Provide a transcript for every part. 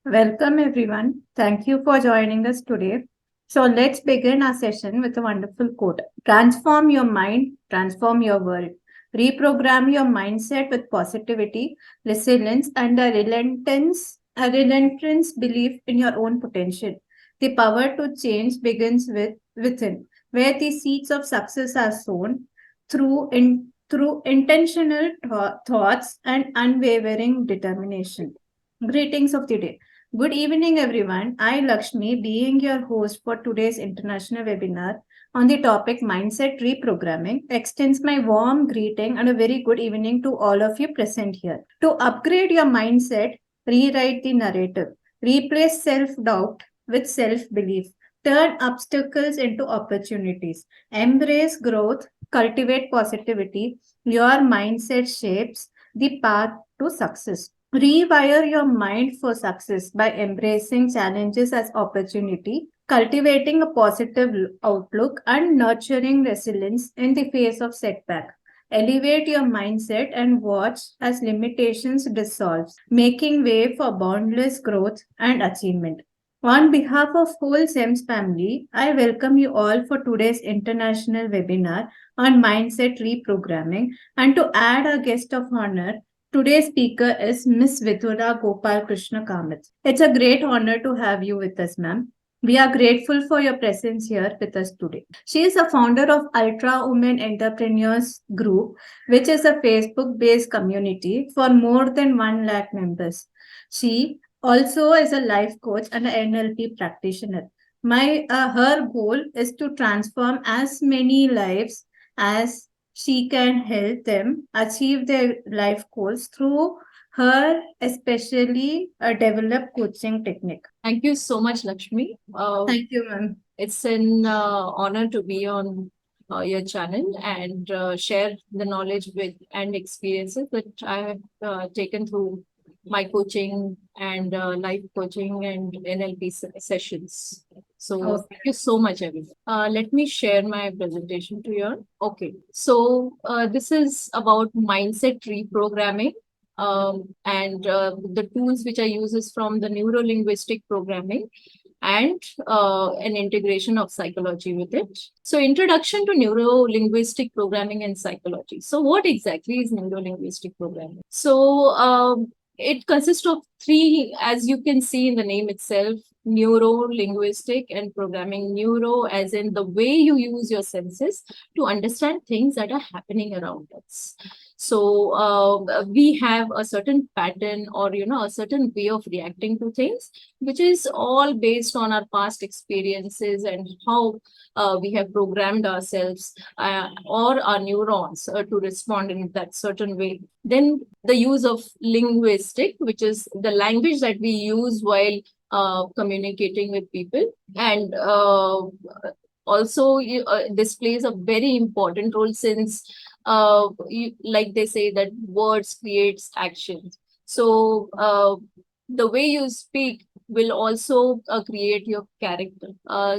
Welcome, everyone. Thank you for joining us today. So, let's begin our session with a wonderful quote. Transform your mind, transform your world. Reprogram your mindset with positivity, resilience, and a relentless belief in your own potential. The power to change begins within, where the seeds of success are sown through intentional thoughts and unwavering determination. Greetings of the day. Good evening, everyone. I, Lakshmi, being your host for today's international webinar on the topic Mindset Reprogramming, extends my warm greeting and a very good evening to all of you present here. To upgrade your mindset, rewrite the narrative, replace self doubt with self belief, turn obstacles into opportunities, embrace growth, cultivate positivity. Your mindset shapes the path to success. Rewire your mind for success by embracing challenges as opportunity, cultivating a positive outlook, and nurturing resilience in the face of setback. Elevate your mindset and watch as limitations dissolve, making way for boundless growth and achievement. On behalf of whole SEMS family, I welcome you all for today's international webinar on mindset reprogramming. And to add a guest of honor, today's speaker is Miss Vidura Gopal Krishna Kamath. It's a great honor to have you with us, ma'am. We are grateful for your presence here with us today. She is a founder of Ultra Women Entrepreneurs Group, which is a Facebook based community for more than 1 lakh members. She also is a life coach and an NLP practitioner. Her goal is to transform as many lives as she can help them achieve their life goals through her especially developed coaching technique. Thank you so much, Lakshmi. Thank you, ma'am. It's an honor to be on your channel and share the knowledge with and experiences that I have taken through my coaching and life coaching and NLP sessions. So Okay. thank you so much, everyone. Let me share my presentation to you. Okay, so this is about mindset reprogramming. And the tools which I use is from the neuro-linguistic programming and an integration of psychology with it. So, introduction to neuro linguistic programming and psychology. So, what exactly is neuro linguistic programming? So, it consists of three, as you can see in the name itself, neuro linguistic and programming. Neuro, as in the way you use your senses to understand things that are happening around us. So we have a certain pattern or a certain way of reacting to things, which is all based on our past experiences and how we have programmed ourselves or our neurons to respond in that certain way. Then the use of linguistic, which is the language that we use while communicating with people, and also this plays a very important role since like they say that words creates actions. So the way you speak will also create your character.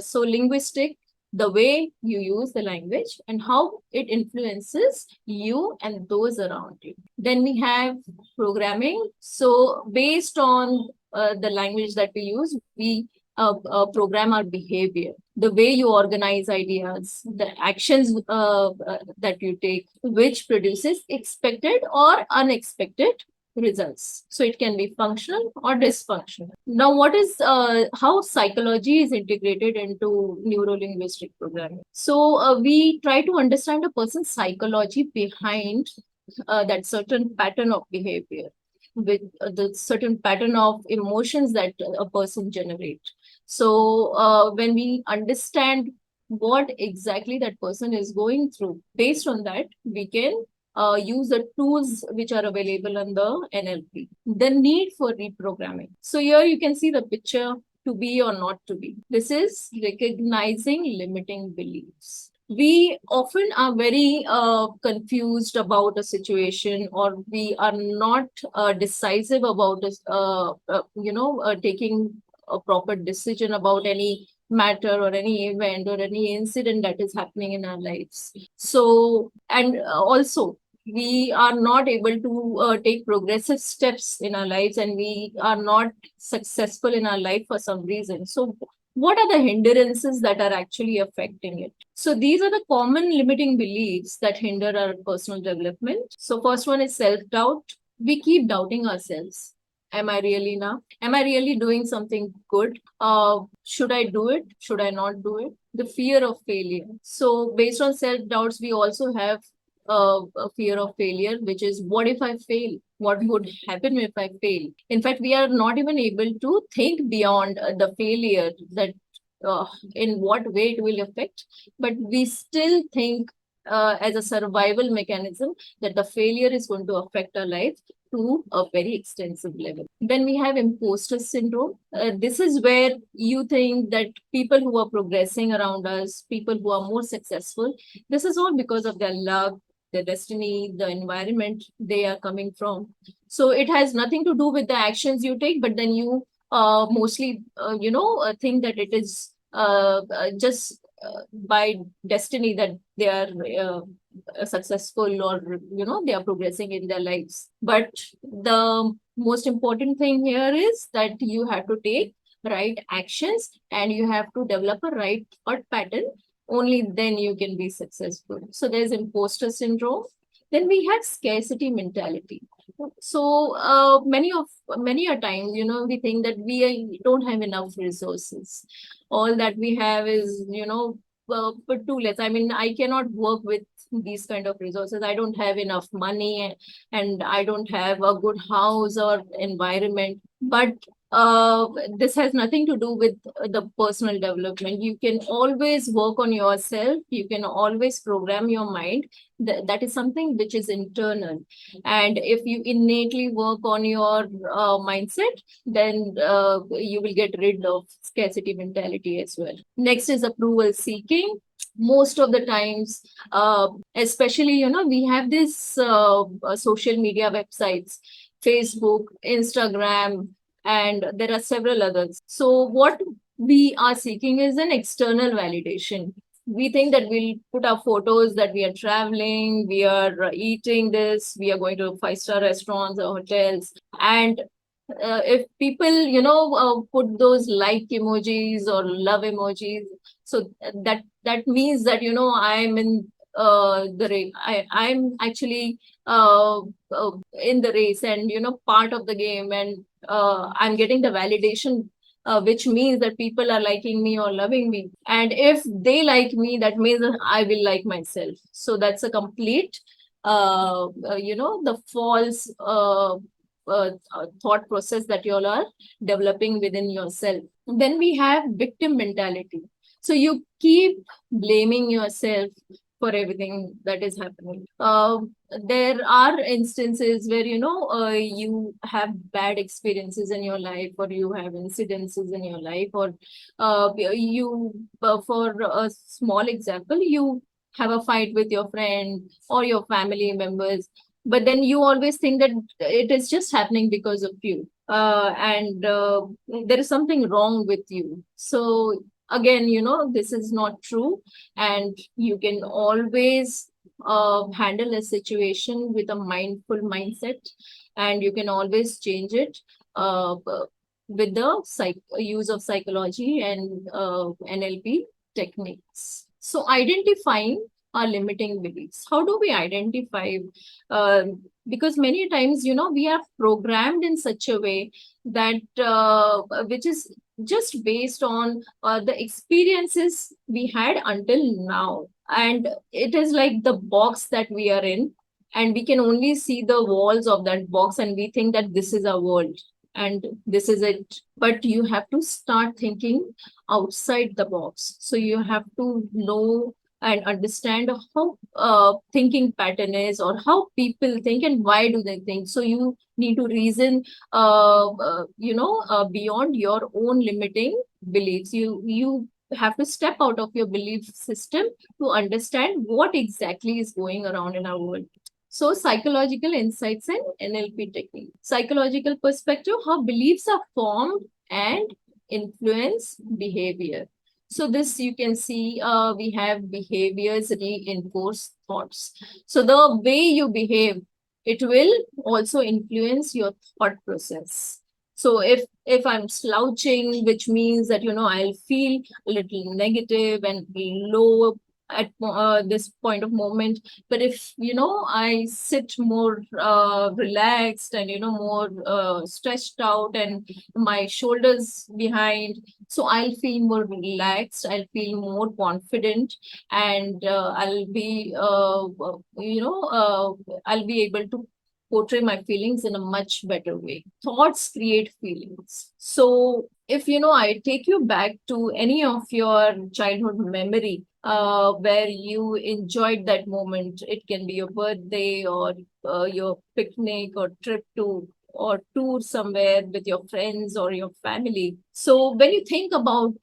So linguistic, the way you use the language and how it influences you and those around you. Then we have programming. So based on the language that we use, we program our behavior, the way you organize ideas, the actions that you take, which produces expected or unexpected results. So it can be functional or dysfunctional. Now, what is how psychology is integrated into neuro-linguistic programming? So we try to understand a person's psychology behind that certain pattern of behavior, with the certain pattern of emotions that a person generates. So when we understand what exactly that person is going through, based on that, we can use the tools which are available on the NLP. The need for reprogramming. So here you can see the picture, to be or not to be. This is recognizing limiting beliefs. We often are very confused about a situation, or we are not decisive about taking a proper decision about any matter or any event or any incident that is happening in our lives. So, and also we are not able to take progressive steps in our lives, and we are not successful in our life for some reason. So what are the hindrances that are actually affecting it? So these are the common limiting beliefs that hinder our personal development. So first one is self-doubt. We keep doubting ourselves. Am I really enough? Am I really doing something good? Should I do it? Should I not do it? The fear of failure. So based on self-doubts, we also have a fear of failure, which is, what if I fail? What would happen if I fail? In fact, we are not even able to think beyond the failure, that in what way it will affect, but we still think as a survival mechanism that the failure is going to affect our life to a very extensive level. Then we have imposter syndrome. This is where you think that people who are progressing around us, people who are more successful, this is all because of their luck, their destiny, the environment they are coming from. So it has nothing to do with the actions you take, but then you mostly, think that it is just by destiny that they are successful, or they are progressing in their lives. But the most important thing here is that you have to take right actions, and you have to develop a right thought pattern. Only then you can be successful. So there's imposter syndrome. Then we have scarcity mentality. So many a time, we think that we don't have enough resources. All that we have is, but too less. I mean, I cannot work with these kind of resources. I don't have enough money, and I don't have a good house or environment. But this has nothing to do with the personal development. You can always work on yourself. You can always program your mind. That is something which is internal. And if you innately work on your mindset, then you will get rid of scarcity mentality as well. Next is approval seeking. Most of the times, especially, we have this social media websites, Facebook, Instagram, and there are several others. So what we are seeking is an external validation. We think that we'll put our photos that we are traveling, we are eating this, we are going to 5-star restaurants or hotels. And if people, put those like emojis or love emojis, so that means that, I'm in the race. I'm actually in the race, and, part of the game, and I'm getting the validation, which means that people are liking me or loving me. And if they like me, that means that I will like myself. So that's a complete, the false thought process that you all are developing within yourself. Then we have victim mentality. So you keep blaming yourself for everything that is happening. There are instances where, you have bad experiences in your life, or you have incidences in your life, or for a small example, you have a fight with your friend or your family members, but then you always think that it is just happening because of you, and there is something wrong with you. So again, this is not true, and you can always handle a situation with a mindful mindset, and you can always change it with the use of psychology and NLP techniques. So identifying our limiting beliefs. How do we identify? Because many times, we are programmed in such a way that which is just based on the experiences we had until now. And it is like the box that we are in, and we can only see the walls of that box, and we think that this is our world and this is it. But you have to start thinking outside the box. So you have to know and understand how thinking pattern is, or how people think and why do they think. So you need to reason beyond your own limiting beliefs. You have to step out of your belief system to understand what exactly is going around in our world. So psychological insights and NLP technique. Psychological perspective, how beliefs are formed and influence behavior. So this you can see, we have behaviors reinforce thoughts. So the way you behave, it will also influence your thought process. So if I'm slouching, which means that I'll feel a little negative and low at this point of moment. But if I sit more relaxed and more stretched out and my shoulders behind, so I'll feel more relaxed, I'll feel more confident, and I'll be able to portray my feelings in a much better way. Thoughts create feelings. So if I take you back to any of your childhood memory where you enjoyed that moment, it can be your birthday or your picnic or trip to or tour somewhere with your friends or your family. So when you think about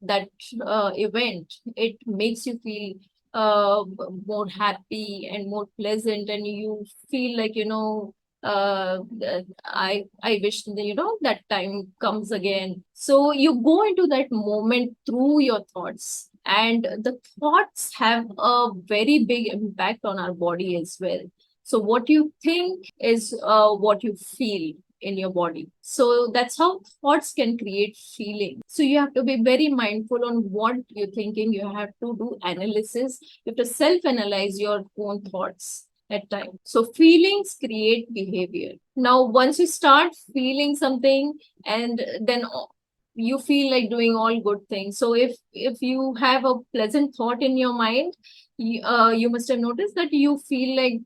that event, it makes you feel more happy and more pleasant, and you feel like I wish that time comes again. So you go into that moment through your thoughts, and the thoughts have a very big impact on our body as well. So what you think is what you feel in your body. So that's how thoughts can create feeling. So you have to be very mindful on what you're thinking. You have to do analysis. You have to self-analyze your own thoughts at times. So feelings create behavior. Now, once you start feeling something, and then you feel like doing all good things. So if you have a pleasant thought in your mind, you must have noticed that you feel like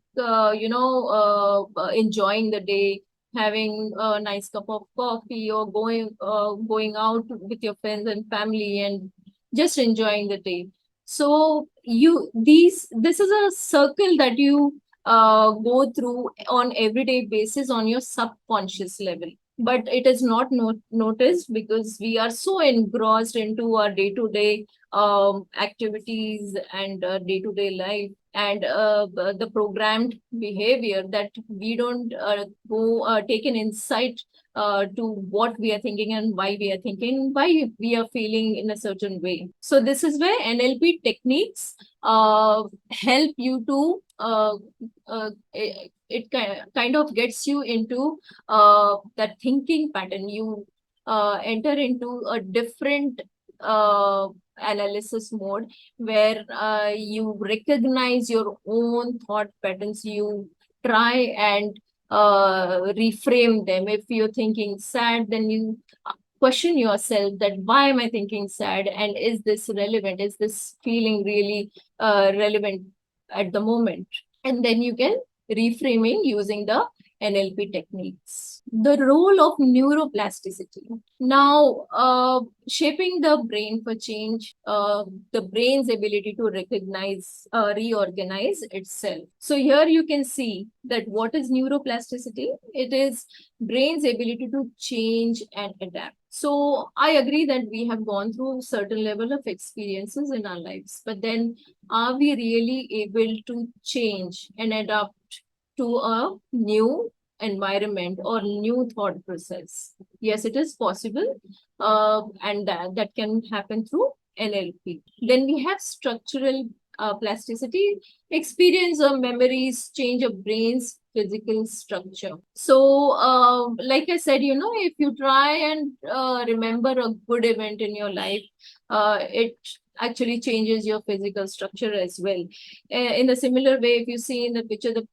enjoying the day, having a nice cup of coffee, or going out with your friends and family and just enjoying the day. So this is a circle that you go through on everyday basis on your subconscious level, but it is not noticed because we are so engrossed into our day-to-day activities and day-to-day life, and the programmed behavior, that we don't go take an insight to what we are thinking and why we are thinking, why we are feeling in a certain way. So this is where NLP techniques help you to it kind of gets you into that thinking pattern. You enter into a different analysis mode where you recognize your own thought patterns. You try and reframe them. If you're thinking sad, then you question yourself that why am I thinking sad, and is this relevant? Is this feeling really relevant at the moment? And then you can reframing using the NLP techniques. The role of neuroplasticity. Now, shaping the brain for change, the brain's ability to recognize, reorganize itself. So here you can see that what is neuroplasticity? It is brain's ability to change and adapt. So I agree that we have gone through certain level of experiences in our lives, but then are we really able to change and adapt to a new environment or new thought process? Yes, it is possible, and that can happen through NLP. Then we have structural plasticity, experience or memories change a brain's physical structure. So, like I said, if you try and remember a good event in your life, it actually changes your physical structure as well. In a similar way, if you see in the picture the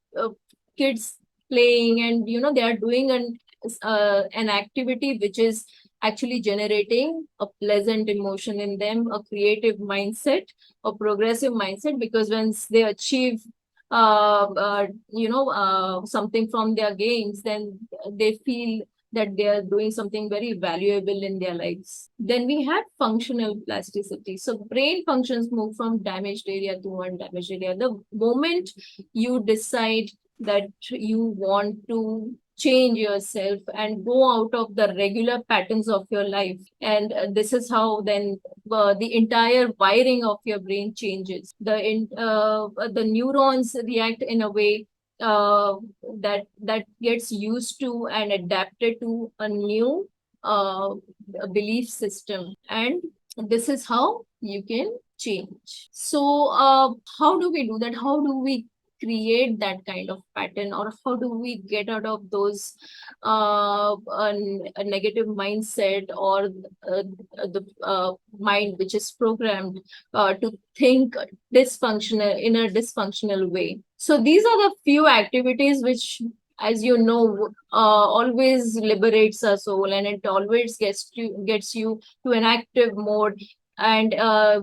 kids playing, and they are doing an activity which is actually generating a pleasant emotion in them, a creative mindset, a progressive mindset, because once they achieve something from their games, then they feel that they are doing something very valuable in their lives. Then we have functional plasticity. So brain functions move from damaged area to undamaged area. The moment you decide that you want to change yourself and go out of the regular patterns of your life, and this is how then the entire wiring of your brain changes. The neurons react in a way that gets used to and adapted to a new belief system, and this is how you can change. So how do we do that? How do we create that kind of pattern, or how do we get out of those a negative mindset, or the mind which is programmed to think dysfunctional in a dysfunctional way? So these are the few activities which, as you know, always liberates our soul, and it always gets you to an active mode, and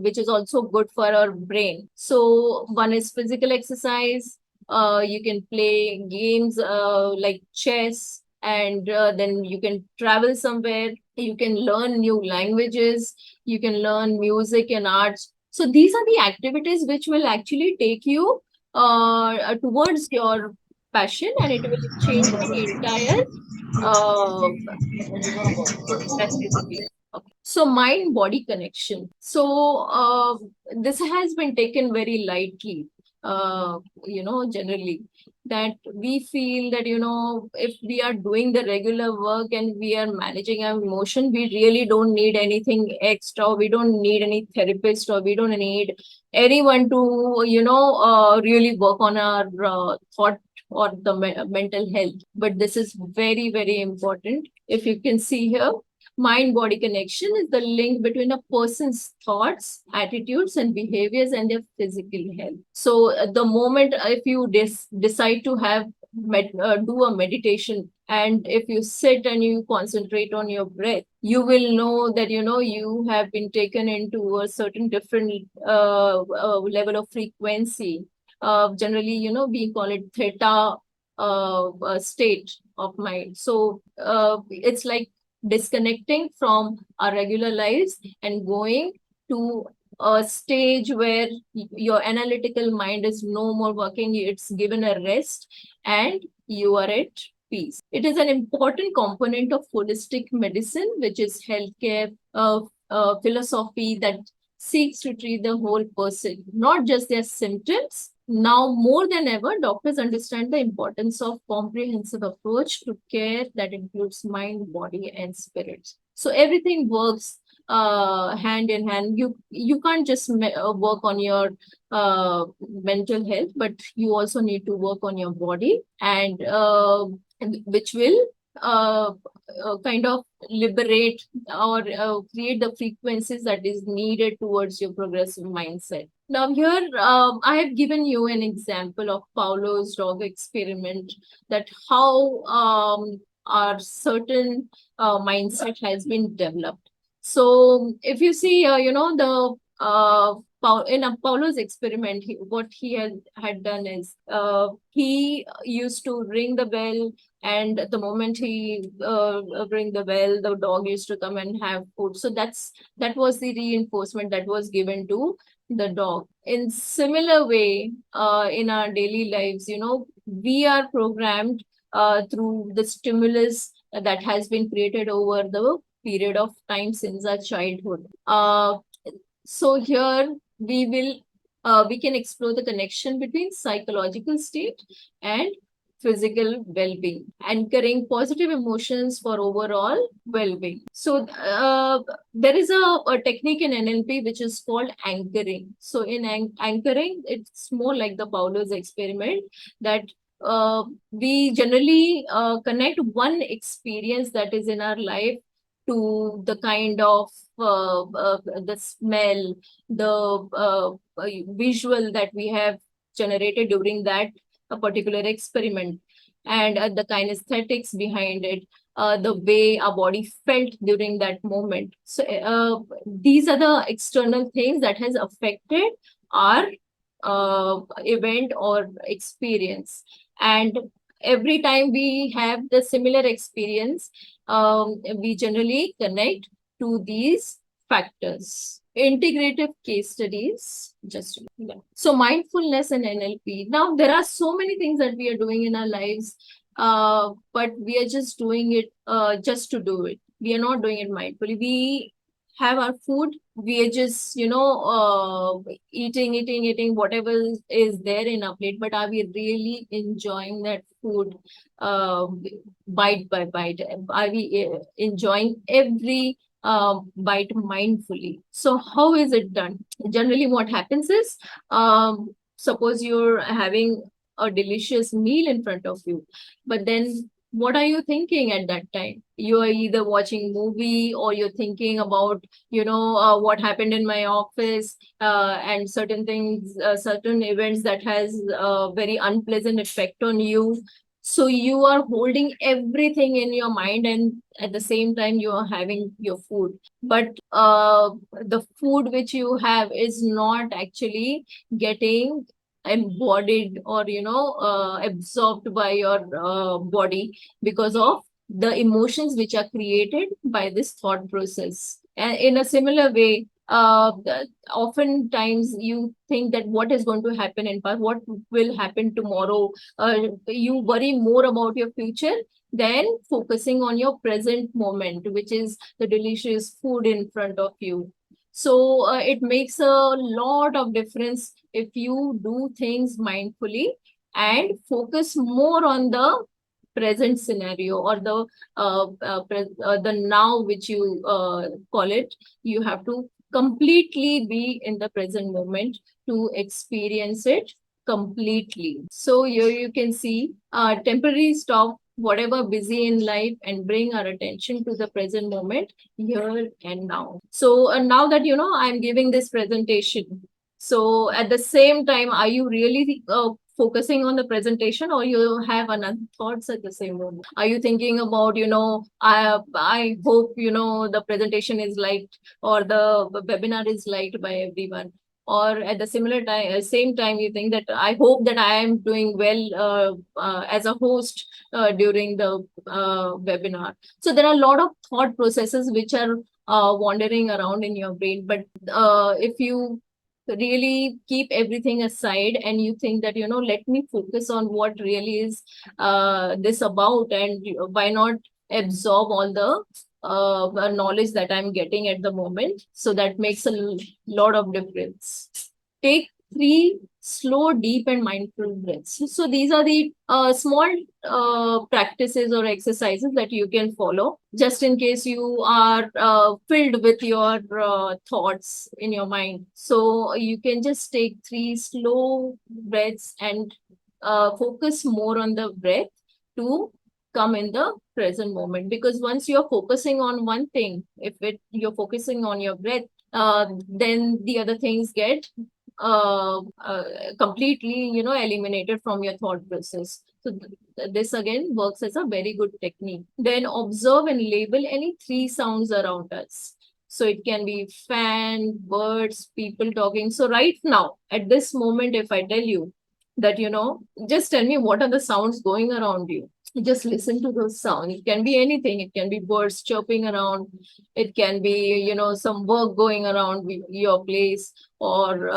which is also good for our brain. So one is physical exercise. You can play games like chess, and then you can travel somewhere. You can learn new languages. You can learn music and arts. So these are the activities which will actually take you towards your passion, and it will change the entire uh, plasticity. Okay. So mind body connection. So this has been taken very lightly, generally, that we feel that, if we are doing the regular work and we are managing our emotion, we really don't need anything extra. We don't need any therapist, or we don't need anyone to, really work on our thought or the mental health. But this is very, very important. If you can see here, mind body connection is the link between a person's thoughts, attitudes, and behaviors and their physical health. So, the moment if you decide to have do a meditation, and if you sit and you concentrate on your breath, you will know that you have been taken into a certain different level of frequency. Generally, we call it theta state of mind. So it's like disconnecting from our regular lives and going to a stage where your analytical mind is no more working, it's given a rest, and you are at peace. It is an important component of holistic medicine, which is healthcare philosophy that seeks to treat the whole person, not just their symptoms. Now, more than ever, doctors understand the importance of comprehensive approach to care that includes mind, body, and spirit. So everything works hand in hand. You can't just work on your mental health, but you also need to work on your body, and which will kind of liberate or create the frequencies that is needed towards your progressive mindset. Now here, I have given you an example of Paulo's dog experiment, that how our certain mindset has been developed. So if you see, the in a Paulo's experiment, what he had done is he used to ring the bell, and the moment he ring the bell, the dog used to come and have food. So that was the reinforcement that was given to the dog. In similar way, in our daily lives, we are programmed through the stimulus that has been created over the period of time since our childhood. So here we can explore the connection between psychological state and physical well-being, anchoring positive emotions for overall well-being. So there is a technique in NLP which is called anchoring. So in anchoring, it's more like the Paulo's experiment, that we generally connect one experience that is in our life to the kind of the smell, the visual that we have generated during that a particular experiment, and the kinesthetics behind it, the way our body felt during that moment. So these are the external things that has affected our event or experience. And every time we have the similar experience, we generally connect to these factors. Integrative case studies, just so mindfulness and NLP. Now there are so many things that we are doing in our lives, but we are just doing it just to do it. We are not doing it mindfully. We have our food, we are just eating whatever is there in our plate, but are we really enjoying that food bite by bite? Are we enjoying every bite mindfully. So how is it done? Generally, what happens is, suppose you're having a delicious meal in front of you, but then what are you thinking at that time? You are either watching movie, or you're thinking about, what happened in my office, and certain things, certain events that has a very unpleasant effect on you. So you are holding everything in your mind, and at the same time you are having your food. But the food which you have is not actually getting embodied, or absorbed by your body, because of the emotions which are created by this thought process. And in a similar way, oftentimes you think that what is going to happen in past, what will happen tomorrow. You worry more about your future than focusing on your present moment, which is the delicious food in front of you. So it makes a lot of difference if you do things mindfully and focus more on the present scenario, or the now, which you call it. You have to completely be in the present moment to experience it completely. So here you can see, temporary stop whatever busy in life and bring our attention to the present moment, here and now. So now that I'm giving this presentation, so at the same time, are you really focusing on the presentation, or you have another thoughts at the same moment? Are you thinking about, I hope, the presentation is liked, or the webinar is liked by everyone? Or at the similar time, same time, you think that I hope that I am doing well as a host during the webinar. So there are a lot of thought processes which are wandering around in your brain. But if you really keep everything aside and you think that, let me focus on what really is this about, and why not absorb all the knowledge that I'm getting at the moment. So that makes a lot of difference. Take 3 slow, deep, and mindful breaths. So these are the small practices or exercises that you can follow, just in case you are filled with your thoughts in your mind. So you can just take 3 slow breaths and focus more on the breath to come in the present moment. Because once you're focusing on one thing, if you're focusing on your breath, then the other things get completely, eliminated from your thought process. So this again works as a very good technique. Then observe and label any 3 sounds around us. So it can be fan, birds, people talking. So right now, at this moment, if I tell you that, just tell me what are the sounds going around you. Just listen to those sounds. It can be anything. It can be birds chirping around. It can be, some work going around your place, or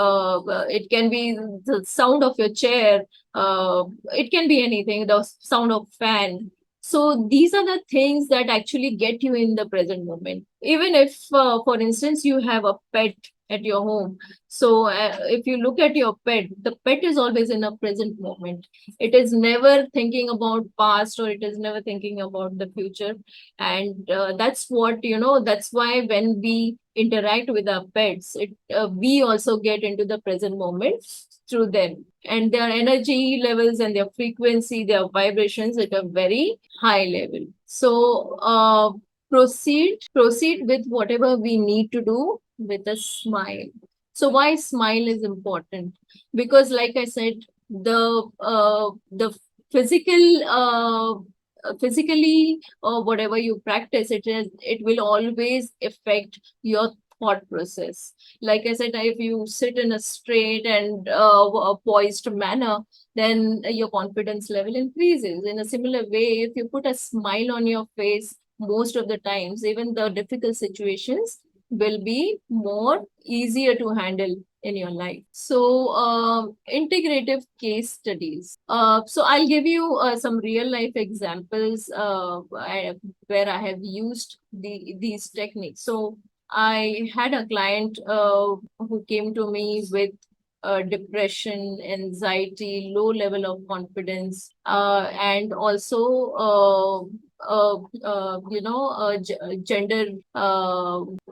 it can be the sound of your chair. It can be anything, the sound of fan. So these are the things that actually get you in the present moment. Even if, for instance, you have a pet at your home. So if you look at your pet, the pet is always in a present moment. It is never thinking about past, or it is never thinking about the future. And that's what, that's why when we interact with our pets, we also get into the present moment through them, and their energy levels and their frequency, their vibrations at a very high level. So proceed with whatever we need to do with a smile. So why smile is important? Because like I said, the physical physically, or whatever you practice, it will always affect your thought process. Like I said, if you sit in a straight and a poised manner, then your confidence level increases. In a similar way, if you put a smile on your face most of the times, even the difficult situations will be more easier to handle in your life. So integrative case studies. So I'll give you some real life examples where I have used these techniques. So I had a client who came to me with depression, anxiety, low level of confidence, and also gender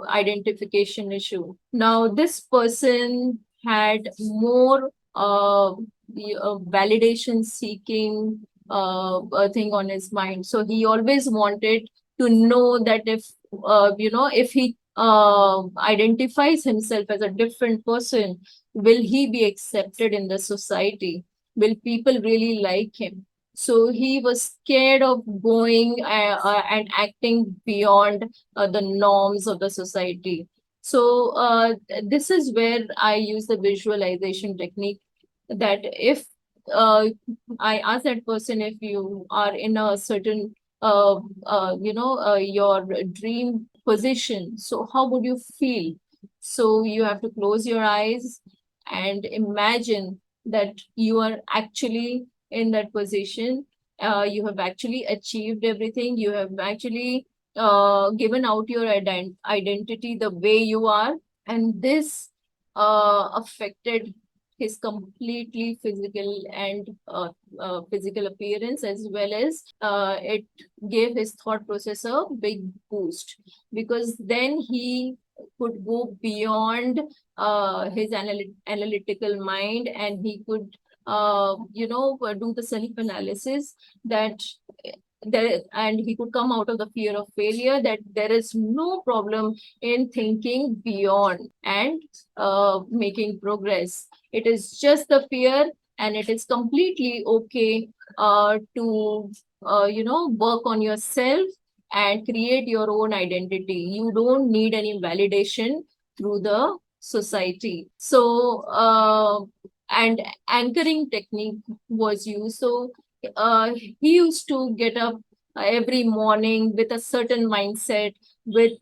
identification issue. Now, this person had more validation seeking thing on his mind. So he always wanted to know that if he identifies himself as a different person, will he be accepted in the society? Will people really like him? So he was scared of going and acting beyond the norms of the society. So this is where I use the visualization technique, that if uh, I ask that person, if you are in a certain your dream position, so how would you feel? So you have to close your eyes and imagine that you are actually in that position. You have actually achieved everything. You have actually given out your identity the way you are. And this affected his completely physical and physical appearance, as well as it gave his thought process a big boost, because then he could go beyond his analytical mind, and he could do the self analysis, that and he could come out of the fear of failure, that there is no problem in thinking beyond and making progress. It is just the fear, and it is completely okay to work on yourself and create your own identity. You don't need any validation through the society. So and anchoring technique was used. So he used to get up every morning with a certain mindset, with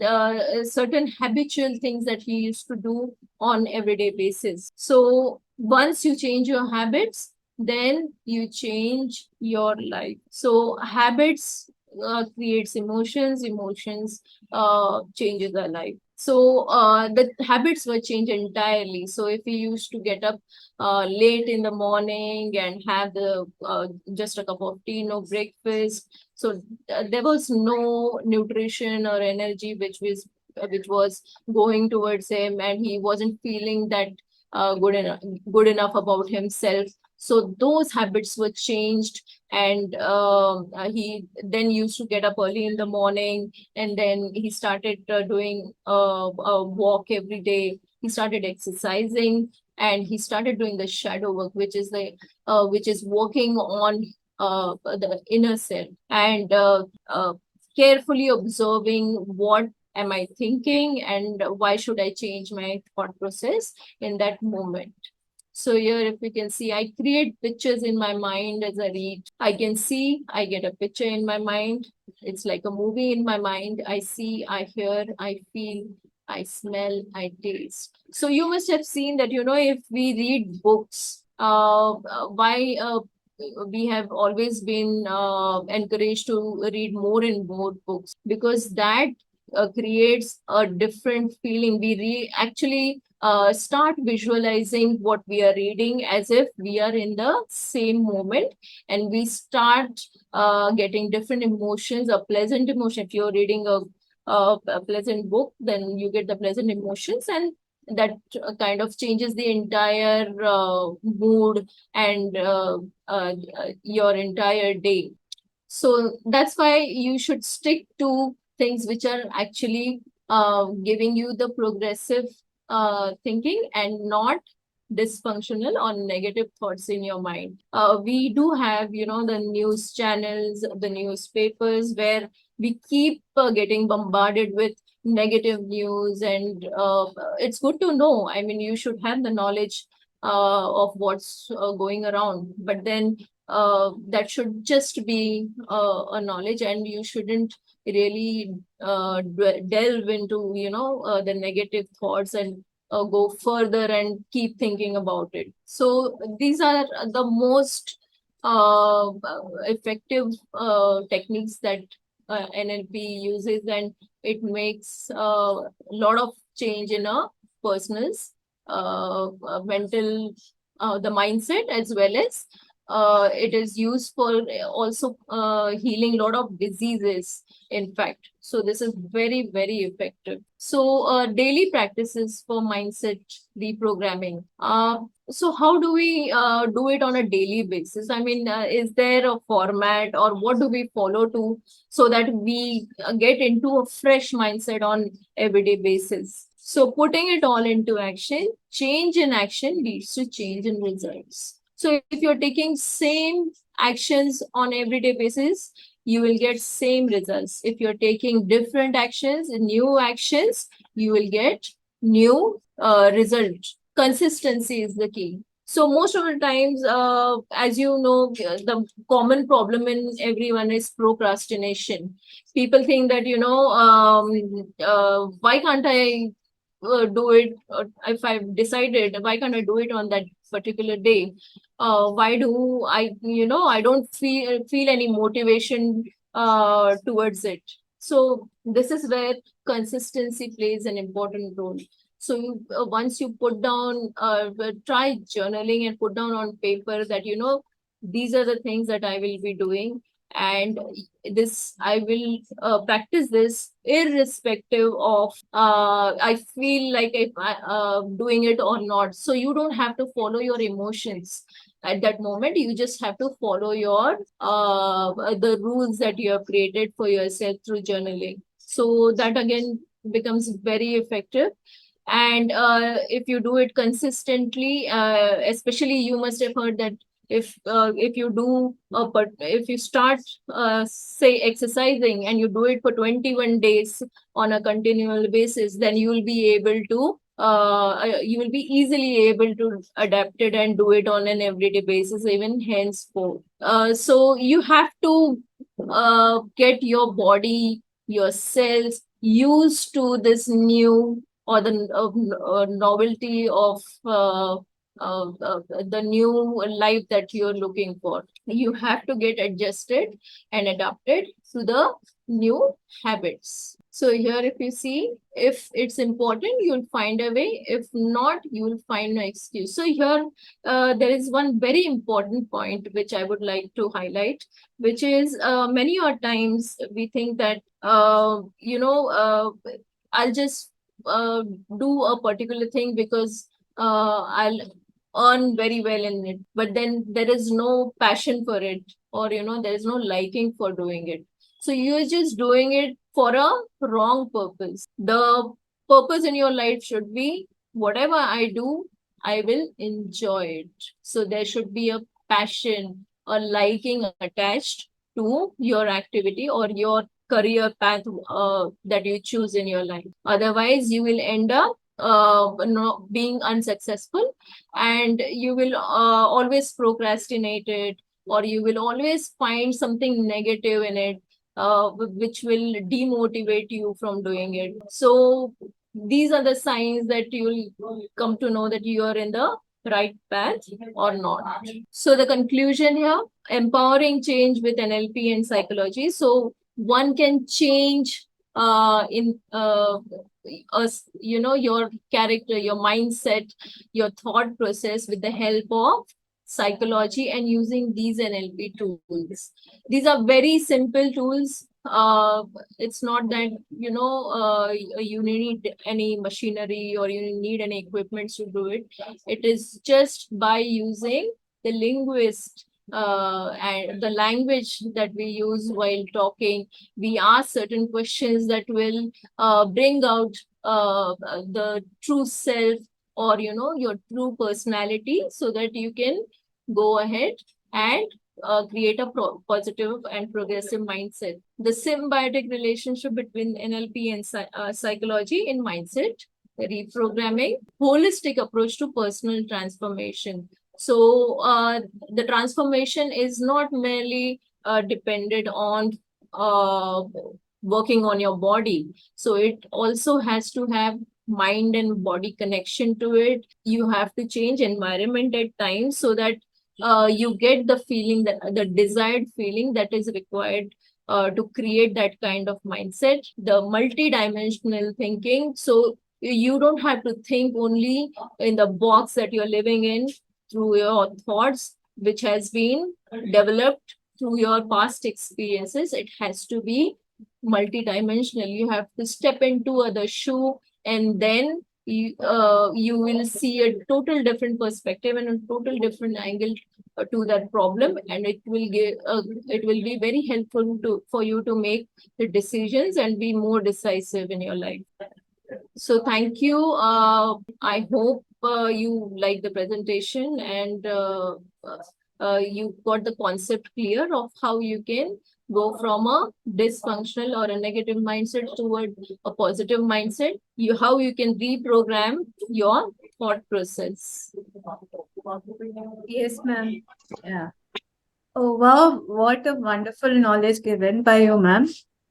certain habitual things that he used to do on everyday basis. So once you change your habits, then you change your life. So habits creates emotions, emotions changes our life. So the habits were changed entirely. So if we used to get up late in the morning and have the just a cup of tea, no breakfast, so there was no nutrition or energy which was going towards him, and he wasn't feeling that good enough about himself. So those habits were changed, and he then used to get up early in the morning, and then he started doing a walk every day. He started exercising, and he started doing the shadow work, which is working on the inner self, and carefully observing what am I thinking, and why should I change my thought process in that moment. So here, if you can see, I create pictures in my mind as I read. I can see, I get a picture in my mind. It's like a movie in my mind. I see, I hear, I feel, I smell, I taste. So you must have seen that, if we read books, why we have always been encouraged to read more and more books, because that creates a different feeling. We actually start visualizing what we are reading as if we are in the same moment, and we start getting different emotions, a pleasant emotion. If you're reading a pleasant book, then you get the pleasant emotions, and that kind of changes the entire mood and your entire day. So that's why you should stick to things which are actually giving you the progressive thinking, and not dysfunctional or negative thoughts in your mind. We do have, the news channels, the newspapers, where we keep getting bombarded with negative news, and it's good to know. I mean, you should have the knowledge of what's going around, but then that should just be a knowledge, and you shouldn't really delve into the negative thoughts, and go further and keep thinking about it. So these are the most effective techniques that NLP uses, and it makes a lot of change in a person's mental the mindset, as well as It is used for also healing a lot of diseases, in fact. So this is very, very effective. So daily practices for mindset reprogramming. So how do we do it on a daily basis? I mean, is there a format, or what do we follow to so that we get into a fresh mindset on everyday basis? So putting it all into action, change in action leads to change in results. So if you're taking same actions on everyday basis, you will get same results. If you're taking different actions, new actions, you will get new result. Consistency is the key. So most of the times, as you know, the common problem in everyone is procrastination. People think that, why can't I do it? If I've decided, why can't I do it on that particular day? Why do I don't feel any motivation towards it? So this is where consistency plays an important role. So once you put down, try journaling and put down on paper that, these are the things that I will be doing, and this I will practice this irrespective of I feel like if I doing it or not. So you don't have to follow your emotions at that moment. You just have to follow your the rules that you have created for yourself through journaling. So that again becomes very effective. And if you do it consistently, especially you must have heard that if you do but if you start say exercising and you do it for 21 days on a continual basis, then you will be able to you will be easily able to adapt it and do it on an everyday basis, even henceforth. So you have to get your body, your cells used to this new, or the novelty of the new life that you're looking for. You have to get adjusted and adapted to the new habits. So here, if you see, if it's important, you'll find a way. If not, you'll find no excuse. So here, there is one very important point which I would like to highlight, which is many a times we think that, I'll just do a particular thing because I'll earn very well in it, but then there is no passion for it, or there is no liking for doing it. So you're just doing it for a wrong purpose. The purpose in your life should be, whatever I do, I will enjoy it. So there should be a passion, a liking attached to your activity or your career path that you choose in your life. Otherwise, you will end up being unsuccessful, and you will always procrastinate it, or you will always find something negative in it, which will demotivate you from doing it. So these are the signs that you'll come to know that you are in the right path or not. So the conclusion here, empowering change with NLP and psychology. So one can change in your character, your mindset, your thought process with the help of psychology and using these NLP tools. These are very simple tools. It's not that you need any machinery or you need any equipment to do it. It is just by using the linguist and the language that we use while talking. We ask certain questions that will bring out the true self, or your true personality, so that you can go ahead and create a positive and progressive mindset. The symbiotic relationship between NLP and psychology in mindset reprogramming, holistic approach to personal transformation. So the transformation is not merely dependent on uh, working on your body. So it also has to have mind and body connection to it. You have to change environment at times so that you get the feeling, that the desired feeling that is required to create that kind of mindset. The multi-dimensional thinking. So you don't have to think only in the box that you're living in through your thoughts. which has been developed through your past experiences. It has to be multidimensional. You have to step into other shoe, and then you will see a total different perspective and a total different angle to that problem, and it will be very helpful for you to make the decisions and be more decisive in your life. So thank you. I hope you like the presentation, and you got the concept clear of how you can go from a dysfunctional or a negative mindset toward a positive mindset. How you can reprogram your thought process. Yes, ma'am. Yeah. Oh, wow. What a wonderful knowledge given by you, ma'am.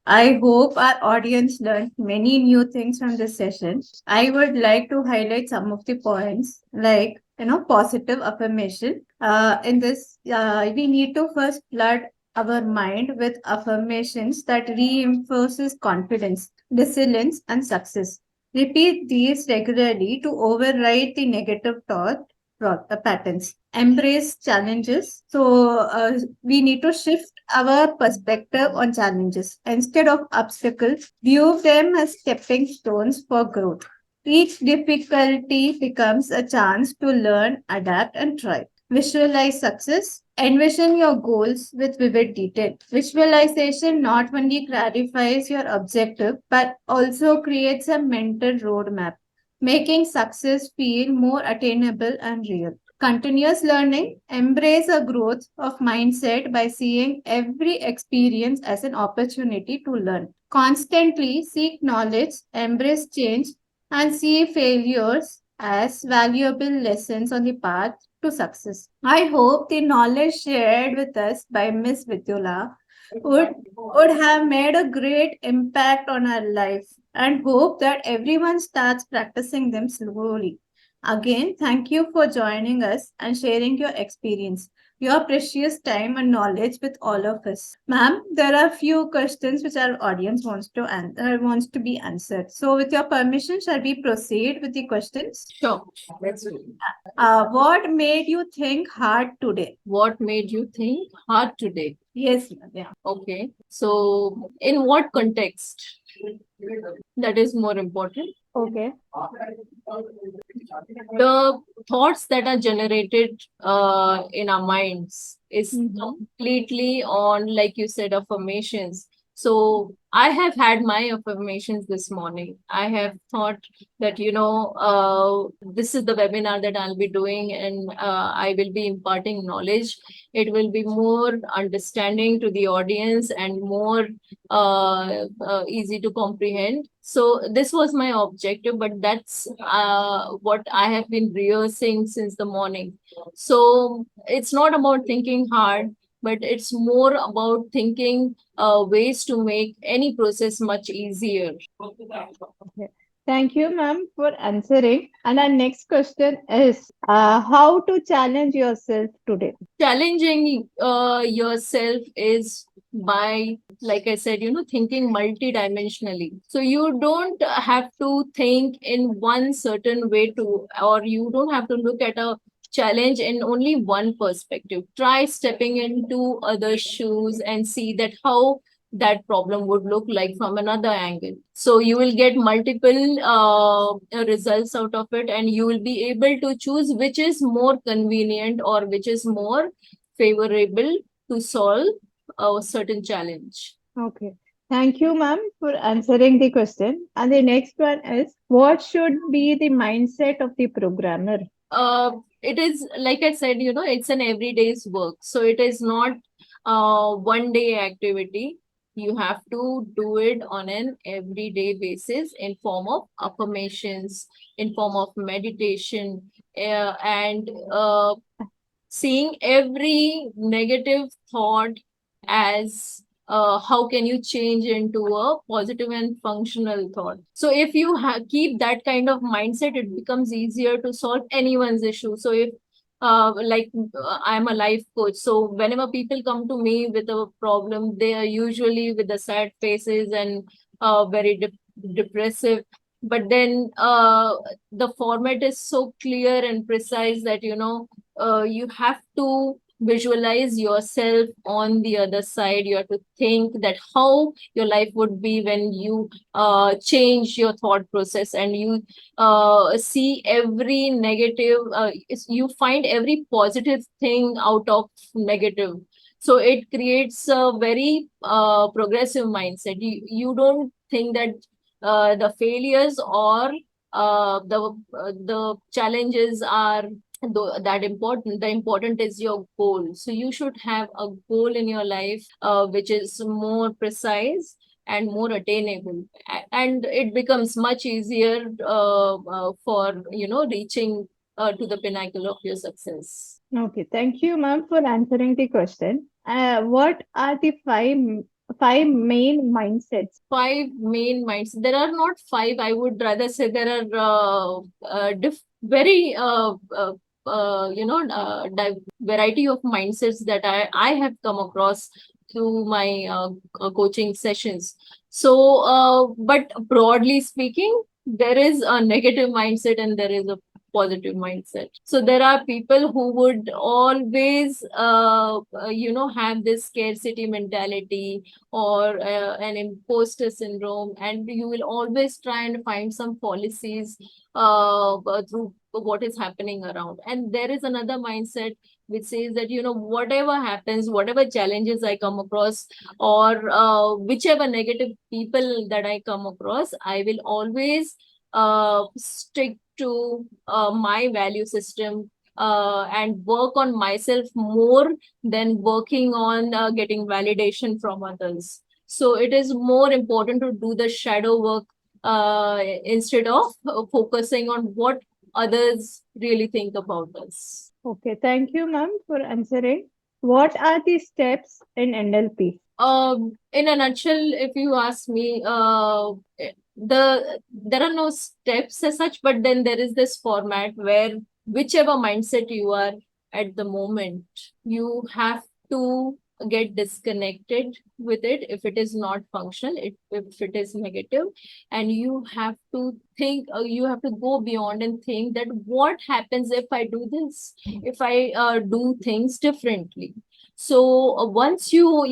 I hope our audience learned many new things from this session. I would like to highlight some of the points, like, positive affirmation. In this, we need to first flood our mind with affirmations that reinforces confidence, resilience, and success. Repeat these regularly to override the negative patterns. Embrace challenges. So we need to shift our perspective on challenges. Instead of obstacles, view them as stepping stones for growth. Each difficulty becomes a chance to learn, adapt, and try. Visualize success. Envision your goals with vivid detail. Visualization not only clarifies your objective but also creates a mental roadmap, making success feel more attainable and real. Continuous learning, embrace a growth of mindset by seeing every experience as an opportunity to learn. Constantly seek knowledge, embrace change, and see failures as valuable lessons on the path to success. I hope the knowledge shared with us by Miss Vidula would have made a great impact on our life, and hope that everyone starts practicing them slowly. Again, thank you for joining us and sharing your experience, your precious time and knowledge with all of us. Ma'am, there are few questions which our audience wants to be answered. So, with your permission, shall we proceed with the questions? Sure, let's do it. What made you think hard today? What made you think hard today? Yes, ma'am. Yeah. Okay. So, in what context? That is more important. Okay. The thoughts that are generated in our minds is completely on, like you said, affirmations. So I have had my affirmations this morning. I have thought that, this is the webinar that I'll be doing, and I will be imparting knowledge. It will be more understanding to the audience and more easy to comprehend. So this was my objective, but that's what I have been rehearsing since the morning. So it's not about thinking hard, but it's more about thinking ways to make any process much easier. Okay. Thank you, ma'am, for answering. And our next question is how to challenge yourself today? Challenging yourself is by, like I said, thinking multidimensionally. So you don't have to think in one certain way or you don't have to look at a challenge in only one perspective. Try stepping into other shoes and see that how that problem would look like from another angle. So you will get multiple results out of it, and you will be able to choose which is more convenient or which is more favorable to solve a certain challenge. Okay. Thank you, ma'am, for answering the question. And the next one is what should be the mindset of the programmer? It is, like I said, it's an everyday's work. So it is not one day activity. You have to do it on an everyday basis in form of affirmations, in form of meditation, and seeing every negative thought as how can you change into a positive and functional thought. So if you keep that kind of mindset, it becomes easier to solve anyone's issue. So if I'm a life coach, so whenever people come to me with a problem, they are usually with the sad faces and very depressive. But then the format is so clear and precise that you have to visualize yourself on the other side. You have to think that how your life would be when you change your thought process, and you see every negative, you find every positive thing out of negative. So it creates a very progressive mindset. You don't think that the failures or the challenges are that important. The important is your goal. So you should have a goal in your life which is more precise and more attainable, and it becomes much easier for reaching to the pinnacle of your success. Okay, thank you, ma'am, for answering the question. What are the five main mindsets? Five main minds. There are not five. I would rather say there are very variety of mindsets that I have come across through my coaching sessions. So, but broadly speaking, there is a negative mindset and there is a positive mindset. So there are people who would always have this scarcity mentality, or an imposter syndrome, and you will always try and find some policies through what is happening around. And there is another mindset which says that whatever happens, whatever challenges I come across, or whichever negative people that I come across, I will always stick to my value system, and work on myself more than working on getting validation from others. So it is more important to do the shadow work instead of focusing on what others really think about us. Okay, thank you, ma'am, for answering. What are the steps in NLP? In a nutshell, if you ask me, there are no steps as such, but then there is this format where whichever mindset you are at the moment, you have to get disconnected with it if it is not functional, if it is negative, and you have to think, you have to go beyond and think that what happens if I do this, if I do things differently. So once you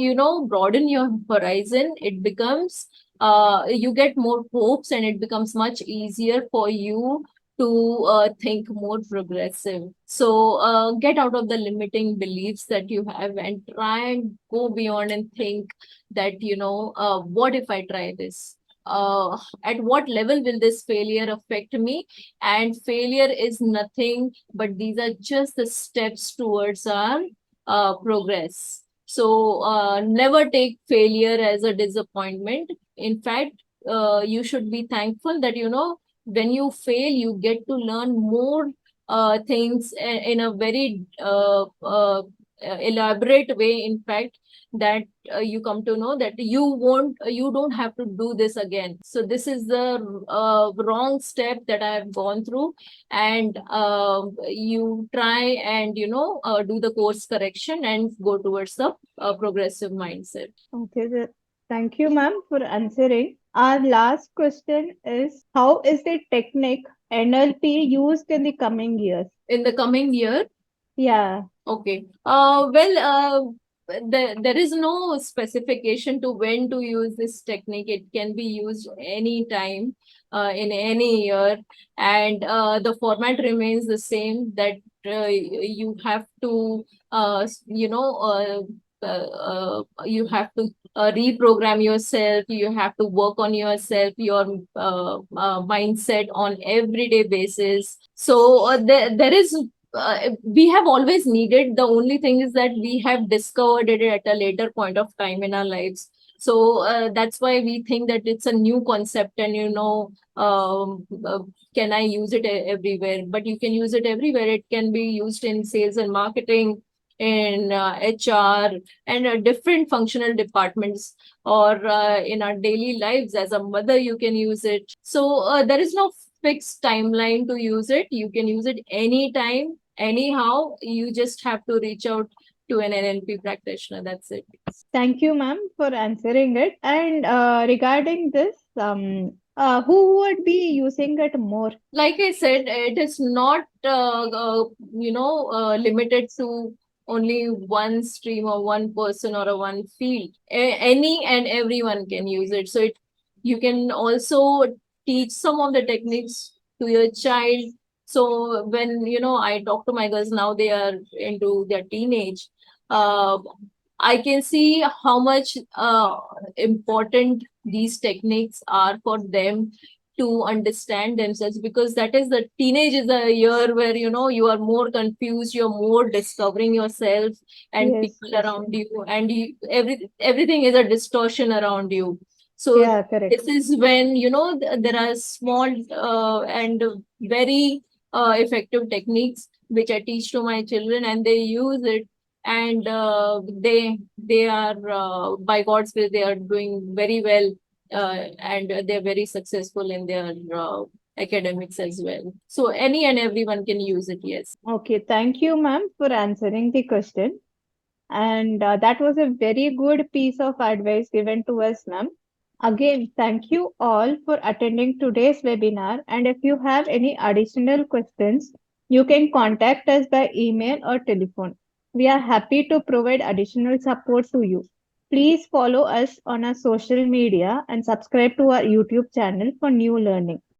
broaden your horizon, it becomes you get more hopes, and it becomes much easier for you to think more progressive. So get out of the limiting beliefs that you have and try and go beyond and think that what if I try this, at what level will this failure affect me? And failure is nothing but these are just the steps towards our progress. So never take failure as a disappointment. In fact, you should be thankful that when you fail, you get to learn more things in a very elaborate way. In fact, that you come to know that you don't have to do this again. So this is the wrong step that I have gone through, and you try and do the course correction and go towards the progressive mindset. Okay, thank you, ma'am, for answering. Our last question is, how is the technique NLP used in the coming years? In the coming year, Yeah. okay. There is no specification to when to use this technique. It can be used anytime, in any year, and the format remains the same. That you have to, you have to reprogram yourself. You have to work on yourself, your mindset on everyday basis. So there is we have always needed. The only thing is that we have discovered it at a later point of time in our lives. So that's why we think that it's a new concept, and can I use it everywhere? But you can use it everywhere. It can be used in sales and marketing, in HR, and different functional departments, or in our daily lives. As a mother, you can use it. So there is no fixed timeline to use it. You can use it anytime, anyhow. You just have to reach out to an NLP practitioner. That's it. Thank you, ma'am, for answering it. And regarding this, who would be using it more? Like I said, it is not limited to only one stream or one person or a one field. Any and everyone can use it. So you can also teach some of the techniques to your child. So when I talk to my girls now, they are into their teenage. Uh, I can see how much important these techniques are for them to understand themselves, because that is the teenage is a year where you are more confused, you're more discovering yourself and Yes, people yes. around you, and everything is a distortion around you. So Yeah, correct. this is when there are small and very effective techniques which I teach to my children, and they use it, and they are by God's will they are doing very well, and they're very successful in their academics as well. So any and everyone can use it. Yes. Okay, thank you, ma'am, for answering the question. And that was a very good piece of advice given to us, ma'am. Again, thank you all for attending today's webinar. And if you have any additional questions, you can contact us by email or telephone. We are happy to provide additional support to you. Please follow us on our social media and subscribe to our YouTube channel for new learning.